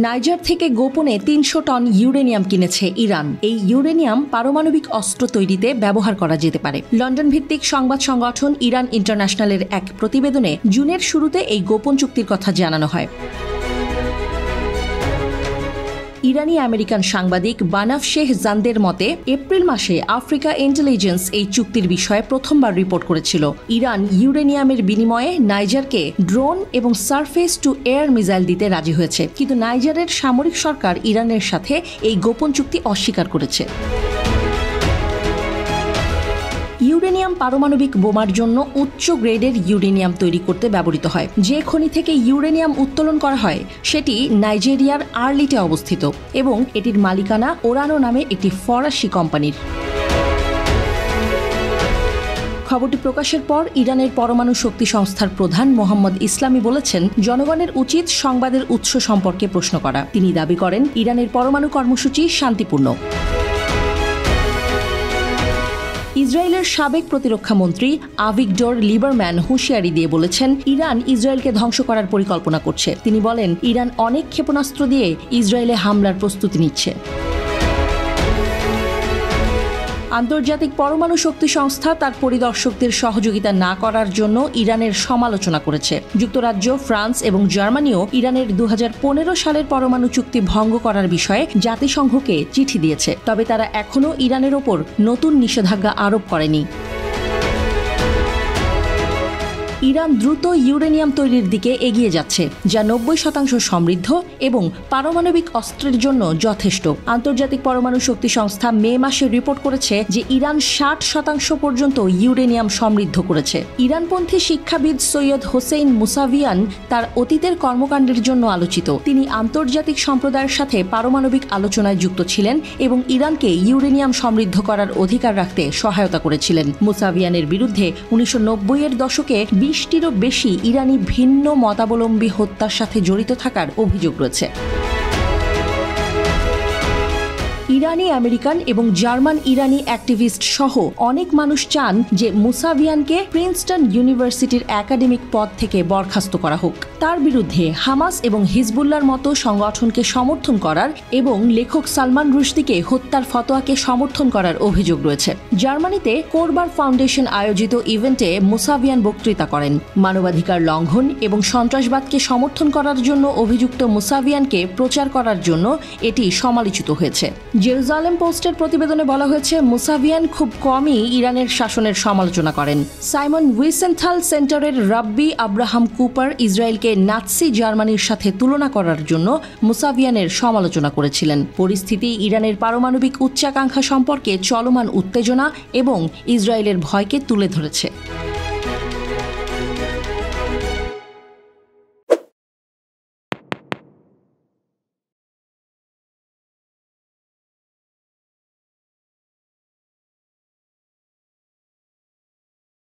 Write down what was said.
Niger থেকে গোপনে ৩০০ ton uranium কিনেছে ইরান। এই ইউরেনিয়াম পারমাণবিক অস্ত্র তৈরিতে ব্যবহার করা যেতে পারে। লন্ডন ভিত্তিক সংবাদ সংগঠন ইরান ইন্টারন্যাশনালের এক প্রতিবেদনে জুনের শুরুতে এই গোপন চুক্তির কথা জানানো হয়। ইরানি আমেরিকান সাংবাদিক বানাফ শেখ জান্দের মতে, এপ্রিল মাসে আফ্রিকা ইন্টেলিজেন্স এই চুক্তির বিষয়ে প্রথমবার রিপোর্ট করেছিল। ইরান ইউরেনিয়ামের বিনিময়ে নাইজারকে ড্রোন এবং সারফেস টু এয়ার মিসাইল দিতে রাজি হয়েছে, কিন্তু নাইজারের সামরিক সরকার ইরানের সাথে এই গোপন চুক্তি অস্বীকার করেছে। ইউরেনিয়াম পারমাণবিক বোমার জন্য উচ্চ গ্রেডের ইউরেনিয়াম তৈরি করতে ব্যবহৃত হয়। যে খনি থেকে ইউরেনিয়াম উত্তোলন করা হয় সেটি নাইজেরিয়ার আর্লিতে অবস্থিত এবং এটির মালিকানা ওরানো নামে একটি ফরাসি কোম্পানির। খবরটি প্রকাশের পর ইরানের পরমাণু শক্তি সংস্থার প্রধান মোহাম্মদ ইসলামি বলেছেন, জনগণের উচিত সংবাদের উৎস সম্পর্কে প্রশ্ন করা। তিনি দাবি করেন, ইরানের পরমাণু কর্মসূচি শান্তিপূর্ণ। ইসরায়েলের সাবেক প্রতিরক্ষা মন্ত্রী আভিগডর লিবারম্যান হুঁশিয়ারি দিয়ে বলেছেন, ইরান ইসরায়েলকে ধ্বংস করার পরিকল্পনা করছে। তিনি বলেন, ইরান অনেক ক্ষেপণাস্ত্র দিয়ে ইসরায়েলে হামলার প্রস্তুতি নিচ্ছে। আন্তর্জাতিক পরমাণু শক্তি সংস্থা তার পরিদর্শকদের সহযোগিতা না করার জন্য ইরানের সমালোচনা করেছে। যুক্তরাজ্য, ফ্রান্স এবং জার্মানিও ইরানের ২০১৫ সালের পরমাণু চুক্তি ভঙ্গ করার বিষয়ে জাতিসংঘকে চিঠি দিয়েছে, তবে তারা এখনও ইরানের ওপর নতুন নিষেধাজ্ঞা আরোপ করেনি। ইরান দ্রুত ইউরেনিয়াম তৈরির দিকে এগিয়ে যাচ্ছে, যা ৯০% সমৃদ্ধ এবং পারমাণবিক অস্ত্রের জন্য যথেষ্ট। আন্তর্জাতিক পরমাণু শক্তি সংস্থা মে মাসে রিপোর্ট করেছে যে ইরান ৬০% পর্যন্ত ইউরেনিয়াম সমৃদ্ধ করেছে। ইরানপন্থী শিক্ষাবিদ সৈয়দ হোসেইন মুসাভিয়ান তার অতীতের কর্মকাণ্ডের জন্য আলোচিত। তিনি আন্তর্জাতিক সম্প্রদায়ের সাথে পারমাণবিক আলোচনায় যুক্ত ছিলেন এবং ইরানকে ইউরেনিয়াম সমৃদ্ধ করার অধিকার রাখতে সহায়তা করেছিলেন। মুসাভিয়ানের বিরুদ্ধে ১৯৯০-এর দশকে ২০টিরও বেশি ইরানি ভিন্ন মতাবলম্বী হত্যার সাথে জড়িত থাকার অভিযোগ রয়েছে। ইরানি আমেরিকান এবং জার্মান ইরানি অ্যাক্টিভিস্ট সহ অনেক মানুষ চান যে মুসাভিয়ানকে প্রিন্সটন ইউনিভার্সিটির একাডেমিক পদ থেকে বরখাস্ত করা হোক। তার বিরুদ্ধে হামাস এবং হিজবুল্লাহর মতো সংগঠনকে সমর্থন করার এবং লেখক সালমান রুশদিকে হত্যার ফতোয়াকে সমর্থন করার অভিযোগ রয়েছে। জার্মানিতে কোরবার ফাউন্ডেশন আয়োজিত ইভেন্টে মুসাভিয়ান বক্তৃতা করেন। মানবাধিকার লঙ্ঘন এবং সন্ত্রাসবাদকে সমর্থন করার জন্য অভিযুক্ত মুসাভিয়ানকে প্রচার করার জন্য এটি সমালোচিত হয়েছে। জেরুজালেম পোস্টের প্রতিবেদনে বলা হয়েছে, মুসাভিয়ান খুব কমই ইরানের শাসনের সমালোচনা করেন। সাইমন উইসেনথাল সেন্টারের রাব্বি আব্রাহাম কুপার ইসরায়েলকে নাৎসি জার্মানির সাথে তুলনা করার জন্য মুসাভিয়ানের সমালোচনা করেছিলেন। পরিস্থিতি ইরানের পারমাণবিক উচ্চাকাঙ্ক্ষা সম্পর্কে চলমান উত্তেজনা এবং ইসরায়েলের ভয়কে তুলে ধরেছে।